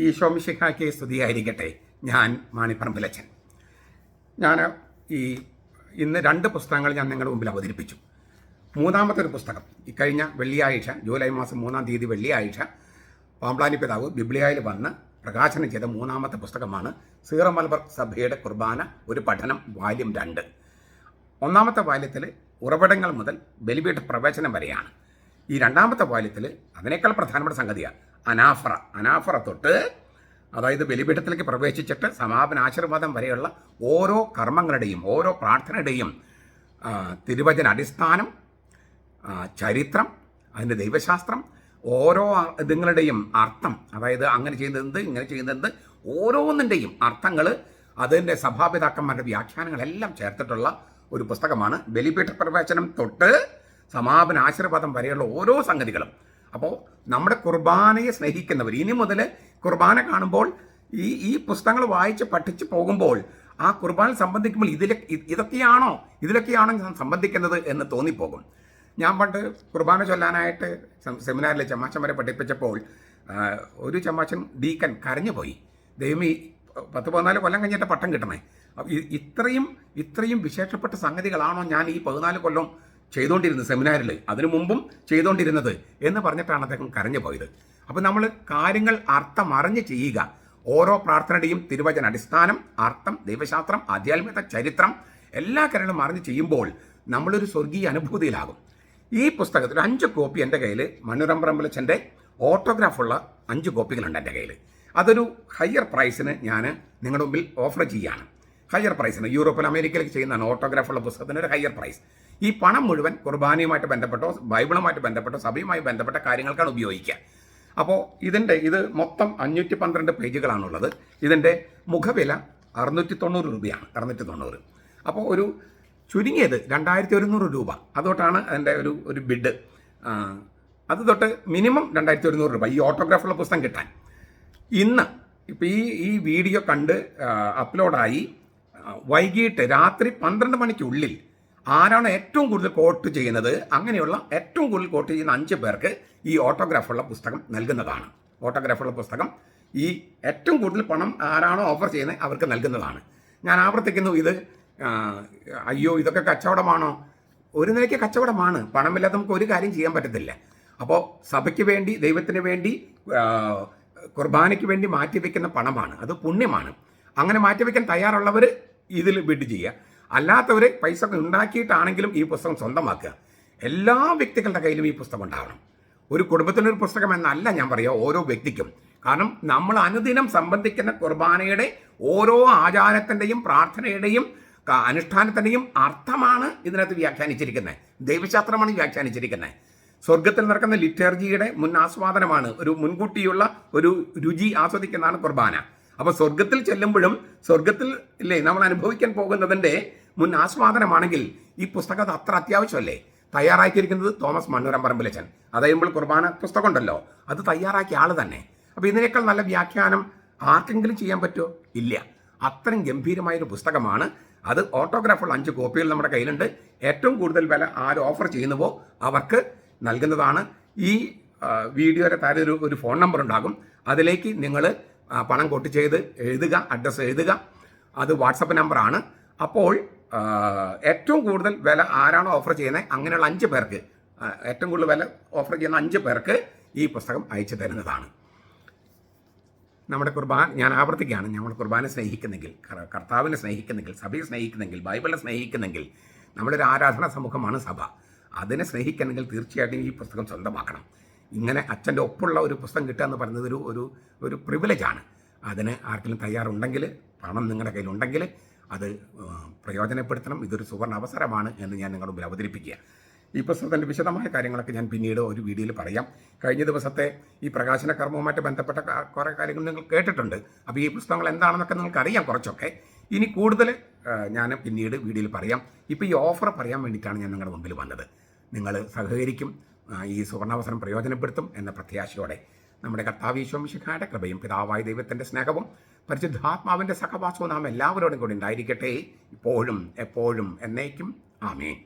ഈശോ മിശിഹായ്ക്ക് സ്തുതിയായിരിക്കട്ടെ. ഞാൻ മാണിപ്പറമ്പിലച്ചൻ. ഞാൻ ഇന്ന് 2 പുസ്തകങ്ങൾ ഞാൻ നിങ്ങളുടെ മുമ്പിൽ അവതരിപ്പിച്ചു. മൂന്നാമത്തെ ഒരു പുസ്തകം ഇക്കഴിഞ്ഞ വെള്ളിയാഴ്ച ജൂലൈ മാസം 3-ാം തീയതി വെള്ളിയാഴ്ച പാമ്പ്ളാനി പിതാവ് ബിബ്ലിയയിൽ വന്ന് പ്രകാശനം ചെയ്ത മൂന്നാമത്തെ പുസ്തകമാണ് സീറോ മലബാർ സഭയുടെ കുർബാന ഒരു പഠനം വാല്യം 2. ഒന്നാമത്തെ വാല്യത്തിൽ ഉറവിടങ്ങൾ മുതൽ ബലിപീഠ പ്രവേശനം വരെയാണ്. ഈ രണ്ടാമത്തെ വാല്യത്തിൽ അതിനേക്കാൾ പ്രധാനപ്പെട്ട സംഗതിയാണ് അനാഫറ തൊട്ട്, അതായത് ബലിപീഠത്തിലേക്ക് പ്രവേശിച്ചിട്ട് സമാപന ആശീർവാദം വരെയുള്ള ഓരോ കർമ്മങ്ങളുടെയും ഓരോ പ്രാർത്ഥനയുടെയും തിരുവചന അടിസ്ഥാനം, ചരിത്രം, അതിൻ്റെ ദൈവശാസ്ത്രം, ഓരോ ഇതുങ്ങളുടെയും അർത്ഥം, അതായത് അങ്ങനെ ചെയ്യുന്നത് ഇങ്ങനെ ചെയ്യുന്നത് ഓരോന്നിൻ്റെയും അർത്ഥങ്ങൾ, അതിൻ്റെ സഭാപിതാക്കന്മാരുടെ വ്യാഖ്യാനങ്ങളെല്ലാം ചേർത്തിട്ടുള്ള ഒരു പുസ്തകമാണ്. ബലിപീഠ പ്രവേശനം തൊട്ട് സമാപന ആശീർവാദം വരെയുള്ള ഓരോ സംഗതികളും. അപ്പോൾ നമ്മുടെ കുർബാനയെ സ്നേഹിക്കുന്നവർ ഇനി മുതൽ കുർബാന കാണുമ്പോൾ ഈ പുസ്തകങ്ങൾ വായിച്ച് പഠിച്ച് പോകുമ്പോൾ ആ കുർബാന സംബന്ധിക്കുമ്പോൾ ഇതിലൊക്കെയാണോ ഞാൻ സംബന്ധിക്കുന്നത് എന്ന് തോന്നിപ്പോകും. ഞാൻ പണ്ട് കുർബാന ചൊല്ലാനായിട്ട് സെമിനാറിലെ ചമ്മാച്ചന്മാരെ പഠിപ്പിച്ചപ്പോൾ ഒരു ചമ്മാച്ചൻ ഡീക്കൻ കരഞ്ഞുപോയി. ദൈവമേ 10-14 കൊല്ലം കഴിഞ്ഞിട്ട് പട്ടം കിട്ടണേ, ഇത്രയും വിശേഷപ്പെട്ട സംഗതികളാണോ ഞാൻ ഈ 14 കൊല്ലം ചെയ്തുകൊണ്ടിരുന്നത് സെമിനാറിൽ, അതിനു മുമ്പും ചെയ്തുകൊണ്ടിരുന്നത് എന്ന് പറഞ്ഞിട്ടാണ് അദ്ദേഹം കരഞ്ഞു പോയത്. അപ്പോൾ നമ്മൾ കാര്യങ്ങൾ അർത്ഥം അറിഞ്ഞ് ചെയ്യുക. ഓരോ പ്രാർത്ഥനയുടെയും തിരുവചന അടിസ്ഥാനം, അർത്ഥം, ദൈവശാസ്ത്രം, ആധ്യാത്മികത, ചരിത്രം എല്ലാ കാര്യങ്ങളും അറിഞ്ഞ് ചെയ്യുമ്പോൾ നമ്മളൊരു സ്വർഗീയ അനുഭൂതിയിലാകും. ഈ പുസ്തകത്തിൽ 5 കോപ്പി എൻ്റെ കയ്യിൽ, മണ്ണുറമ്പറമ്പിലച്ചൻ്റെ ഓട്ടോഗ്രാഫുള്ള 5 കോപ്പികളുണ്ട് എൻ്റെ കയ്യിൽ. അതൊരു ഹയർ പ്രൈസിന് ഞാൻ നിങ്ങളുടെ മുമ്പിൽ ഓഫർ ചെയ്യുകയാണ്. ഹയർ പ്രൈസിന് യൂറോപ്പിൽ അമേരിക്കയിലേക്ക് ചെയ്യുന്നതാണ് ഓട്ടോഗ്രാഫുള്ള പുസ്തകത്തിൻ്റെ ഒരു ഹയർ പ്രൈസ്. ഈ പണം മുഴുവൻ കുർബാനയുമായിട്ട് ബന്ധപ്പെട്ടോ ബൈബിളുമായിട്ട് ബന്ധപ്പെട്ടോ സഭയുമായി ബന്ധപ്പെട്ട കാര്യങ്ങൾക്കാണ് ഉപയോഗിക്കുക. അപ്പോൾ ഇത് മൊത്തം 512 പേജുകളാണുള്ളത്. ഇതിൻ്റെ മുഖവില 690 രൂപയാണ്. 690. അപ്പോൾ ഒരു ചുരുങ്ങിയത് 2100 രൂപ അതുതൊട്ടാണ് അതിൻ്റെ ഒരു ബിഡ്. അത് തൊട്ട് മിനിമം 2100 രൂപ ഈ ഓട്ടോഗ്രാഫുള്ള പുസ്തകം കിട്ടാൻ. ഇന്ന് ഇപ്പോൾ ഈ വീഡിയോ കണ്ട് അപ്ലോഡായി വൈകിട്ട് രാത്രി 12 മണിക്കുള്ളിൽ ആരാണ് ഏറ്റവും കൂടുതൽ കോട്ട് ചെയ്യുന്നത്, അങ്ങനെയുള്ള ഏറ്റവും കൂടുതൽ കോട്ട് ചെയ്യുന്ന 5 പേർക്ക് ഈ ഓട്ടോഗ്രാഫുള്ള പുസ്തകം നൽകുന്നതാണ്. ഓട്ടോഗ്രാഫുള്ള പുസ്തകം ഈ ഏറ്റവും കൂടുതൽ പണം ആരാണോ ഓഫർ ചെയ്യുന്നത് അവർക്ക് നൽകുന്നതാണ്. ഞാൻ ആവർത്തിക്കുന്നു, അയ്യോ ഇതൊക്കെ കച്ചവടമാണോ? ഒരു നിലയ്ക്ക് കച്ചവടമാണ്. പണമില്ലാതെ നമുക്ക് ഒരു കാര്യം ചെയ്യാൻ പറ്റത്തില്ല. അപ്പോൾ സഭയ്ക്ക് വേണ്ടി, ദൈവത്തിന് വേണ്ടി, കുർബാനയ്ക്ക് വേണ്ടി മാറ്റിവെക്കുന്ന പണമാണ്, അത് പുണ്യമാണ്. അങ്ങനെ മാറ്റിവെക്കാൻ തയ്യാറുള്ളവർ ഇതിൽ ബിഡ് ചെയ്യുക. അല്ലാത്തവർ പൈസ ഉണ്ടാക്കിയിട്ടാണെങ്കിലും ഈ പുസ്തകം സ്വന്തമാക്കുക. എല്ലാ വ്യക്തികളുടെ കയ്യിലും ഈ പുസ്തകം ഉണ്ടാവണം. ഒരു കുടുംബത്തിനൊരു പുസ്തകം എന്നല്ല ഞാൻ പറയുക, ഓരോ വ്യക്തിക്കും. കാരണം നമ്മൾ അനുദിനം സംബന്ധിക്കുന്ന കുർബാനയുടെ ഓരോ ആചാരത്തിൻ്റെയും പ്രാർത്ഥനയുടെയും അനുഷ്ഠാനത്തിൻ്റെയും അർത്ഥമാണ് ഇതിനകത്ത് വ്യാഖ്യാനിച്ചിരിക്കുന്നത്. ദൈവശാസ്ത്രമാണ് വ്യാഖ്യാനിച്ചിരിക്കുന്നത്. സ്വർഗത്തിൽ നടക്കുന്ന ലിറ്റർജിയുടെ മുൻ ആസ്വാദനമാണ്, ഒരു മുൻകൂട്ടിയുള്ള ഒരു രുചി ആസ്വദിക്കുന്നതാണ് കുർബാന. അപ്പോൾ സ്വർഗത്തിൽ ചെല്ലുമ്പോഴും സ്വർഗത്തിൽ നമ്മൾ അനുഭവിക്കാൻ പോകുന്നതിൻ്റെ മുൻ ആസ്വാദനമാണെങ്കിൽ ഈ പുസ്തകം അത്ര അത്യാവശ്യമല്ലേ? തയ്യാറാക്കിയിരിക്കുന്നത് തോമസ് മണ്ണുറമ്പറമ്പിലച്ചൻ. അതയുമ്പോൾ കുർബാന പുസ്തകം ഉണ്ടല്ലോ, അത് തയ്യാറാക്കിയ ആൾ തന്നെ. അപ്പോൾ ഇതിനേക്കാൾ നല്ല വ്യാഖ്യാനം ആർക്കെങ്കിലും ചെയ്യാൻ പറ്റുമോ? ഇല്ല. അത്രയും ഗംഭീരമായൊരു പുസ്തകമാണ്. അത് ഓട്ടോഗ്രാഫുള്ള 5 കോപ്പികൾ നമ്മുടെ കയ്യിലുണ്ട്. ഏറ്റവും കൂടുതൽ വില ആര് ഓഫർ ചെയ്യുന്നുവോ അവർക്ക് നൽകുന്നതാണ്. ഈ വീഡിയോയുടെ താഴെ ഒരു ഫോൺ നമ്പർ ഉണ്ടാകും. അതിലേക്ക് നിങ്ങൾ പണം കൊട്ട് ചെയ്ത് എഴുതുക, അഡ്രസ്സ് എഴുതുക. അത് വാട്സപ്പ് നമ്പറാണ്. അപ്പോൾ ഏറ്റവും കൂടുതൽ വില ആരാണോ ഓഫർ ചെയ്യുന്നത് അങ്ങനെയുള്ള 5 പേർക്ക്, ഏറ്റവും കൂടുതൽ വില ഓഫർ ചെയ്യുന്ന 5 പേർക്ക് ഈ പുസ്തകം അയച്ചു തരുന്നതാണ്. നമ്മുടെ ഞാൻ ആവർത്തിക്കുകയാണ്, നമ്മൾ കുർബാന സ്നേഹിക്കുന്നെങ്കിൽ, കർത്താവിനെ സ്നേഹിക്കുന്നെങ്കിൽ, സഭയെ സ്നേഹിക്കുന്നെങ്കിൽ, ബൈബിളിനെ സ്നേഹിക്കുന്നെങ്കിൽ, നമ്മളൊരു ആരാധനാ സമൂഹമാണ് സഭ. അതിനെ സ്നേഹിക്കണമെങ്കിൽ തീർച്ചയായിട്ടും ഈ പുസ്തകം സ്വന്തമാക്കണം. ഇങ്ങനെ അച്ഛൻ്റെ ഒപ്പുള്ള ഒരു പുസ്തകം കിട്ടുക എന്ന് പറയുന്നത് ഒരു പ്രിവിലേജാണ്. അതിന് ആർക്കെങ്കിലും തയ്യാറുണ്ടെങ്കിൽ, പണം നിങ്ങളുടെ കയ്യിലുണ്ടെങ്കിൽ അത് പ്രയോജനപ്പെടുത്തണം. ഇതൊരു സുവർണ്ണ അവസരമാണ് എന്ന് ഞാൻ നിങ്ങളുടെ മുമ്പിൽ അവതരിപ്പിക്കുക. ഈ പുസ്തകത്തിൻ്റെ വിശദമായ കാര്യങ്ങളൊക്കെ ഞാൻ പിന്നീട് ഒരു വീഡിയോയിൽ പറയാം. കഴിഞ്ഞ ദിവസത്തെ ഈ പ്രകാശന കർമ്മവുമായിട്ട് ബന്ധപ്പെട്ട കുറേ കാര്യങ്ങൾ നിങ്ങൾ കേട്ടിട്ടുണ്ട്. അപ്പോൾ ഈ പുസ്തകങ്ങൾ എന്താണെന്നൊക്കെ നിങ്ങൾക്ക് അറിയാം കുറച്ചൊക്കെ. ഇനി കൂടുതൽ ഞാൻ പിന്നീട് വീഡിയോയിൽ പറയാം. ഇപ്പോൾ ഈ ഓഫർ പറയാൻ വേണ്ടിയിട്ടാണ് ഞാൻ നിങ്ങളുടെ മുമ്പിൽ വന്നത്. നിങ്ങൾ സഹകരിക്കും, ഈ സുവർണാവസരം പ്രയോജനപ്പെടുത്തും എന്ന പ്രത്യാശയോടെ നമ്മുടെ കർത്താവ് ഈശോ മിശിഹായുടെ കൃപയും പിതാവായ ദൈവത്തിൻ്റെ സ്നേഹവും പരിശുദ്ധാത്മാവിൻ്റെ സഹവാസവും നാം എല്ലാവരോടും കൂടി ഉണ്ടായിരിക്കട്ടെ, ഇപ്പോഴും എപ്പോഴും എന്നേക്കും. ആമേൻ.